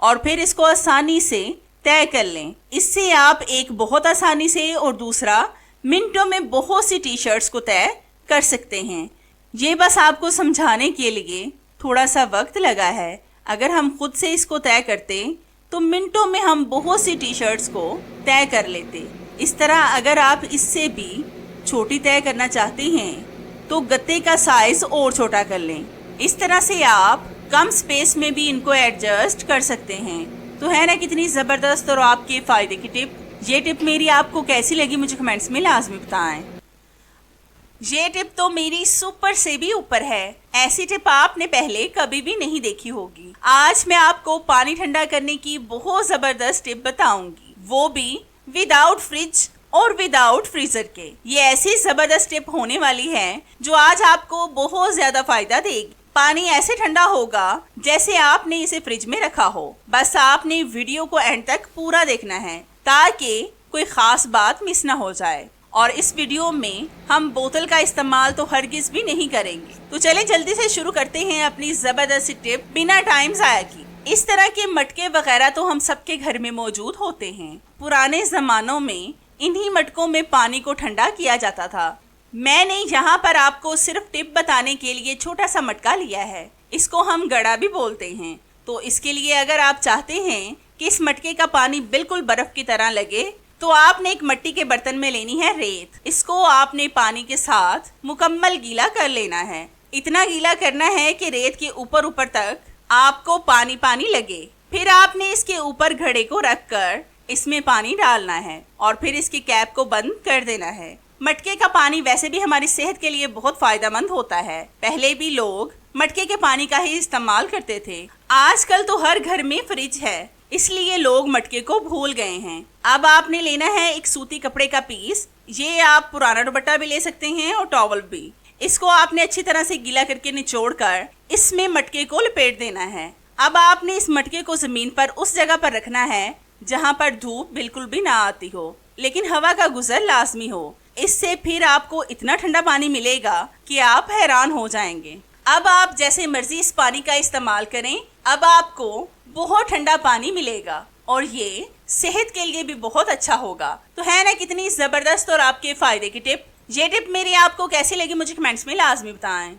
और फिर इसको आसानी से तय कर लें। इससे आप एक बहुत आसानी से और दूसरा मिनटों में बहुत सी टी शर्ट्स को तय कर सकते हैं। ये बस आपको समझाने के लिए थोड़ा सा वक्त लगा है। अगर हम खुद से इसको तय करते तो मिनटों में हम बहुत सी टी शर्ट्स को तय कर लेते। इस तरह अगर आप इससे भी छोटी तय करना चाहते हैं तो गत्ते का साइज और छोटा कर लें। इस तरह से आप कम स्पेस में भी इनको एडजस्ट कर सकते हैं। तो है ना कितनी ज़बरदस्त और आपके फ़ायदे की टिप। ये टिप मेरी आपको कैसी लगी मुझे कमेंट्स में लाजमी बताएं। ये टिप तो मेरी सुपर से भी ऊपर है। ऐसी टिप आपने पहले कभी भी नहीं देखी होगी। आज मैं आपको पानी ठंडा करने की बहुत ज़बरदस्त टिप बताऊंगी, वो भी विदाउट फ्रिज और विदाउट फ्रीजर के। ये ऐसी ज़बरदस्त टिप होने वाली है जो आज आपको बहुत ज़्यादा फायदा देगी। पानी ऐसे ठंडा होगा जैसे आपने इसे फ्रिज में रखा हो। बस आपने वीडियो को एंड तक पूरा देखना है ताकि कोई खास बात मिस ना हो जाए। और इस वीडियो में हम बोतल का इस्तेमाल तो हरगिज भी नहीं करेंगे। तो चलें जल्दी से शुरू करते हैं अपनी ज़बरदस्त टिप बिना टाइम ज़ाया की। इस तरह के मटके वगैरह तो हम सबके घर में मौजूद होते हैं। पुराने ज़मानों में इन्हीं मटकों में पानी को ठंडा किया जाता था। मैंने यहाँ पर आपको सिर्फ टिप बताने के लिए छोटा सा मटका लिया है। इसको हम गड़ा भी बोलते हैं। तो इसके लिए अगर आप चाहते हैं कि इस मटके का पानी बिल्कुल बर्फ की तरह लगे तो आपने एक मिट्टी के बर्तन में लेनी है रेत। इसको आपने पानी के साथ मुकम्मल गीला कर लेना है। इतना गीला करना है कि रेत के ऊपर ऊपर तक आपको पानी पानी लगे। फिर आपने इसके ऊपर घड़े को रखकर इसमें पानी डालना है और फिर इसकी कैप को बंद कर देना है। मटके का पानी वैसे भी हमारी सेहत के लिए बहुत फायदेमंद होता है। पहले भी लोग मटके के पानी का ही इस्तेमाल करते थे। आजकल तो हर घर में फ्रिज है, इसलिए लोग मटके को भूल गए हैं। अब आपने लेना है एक सूती कपड़े का पीस। ये आप पुराना दुपट्टा भी ले सकते हैं और टॉवल भी। इसको आपने अच्छी तरह से गीला करके निचोड़ कर इसमें मटके को लपेट देना है। अब आपने इस मटके को जमीन पर उस जगह पर रखना है जहाँ पर धूप बिल्कुल भी ना आती हो, लेकिन हवा का गुजर लाजमी हो। इससे फिर आपको इतना ठंडा पानी मिलेगा कि आप हैरान हो जाएंगे। अब आप जैसे मर्जी इस पानी का इस्तेमाल करें। अब आपको बहुत ठंडा पानी मिलेगा और ये सेहत के लिए भी बहुत अच्छा होगा। तो है ना कितनी ज़बरदस्त और आपके फ़ायदे की टिप। ये टिप मेरी आपको कैसी लगी मुझे कमेंट्स में लाजमी बताएं।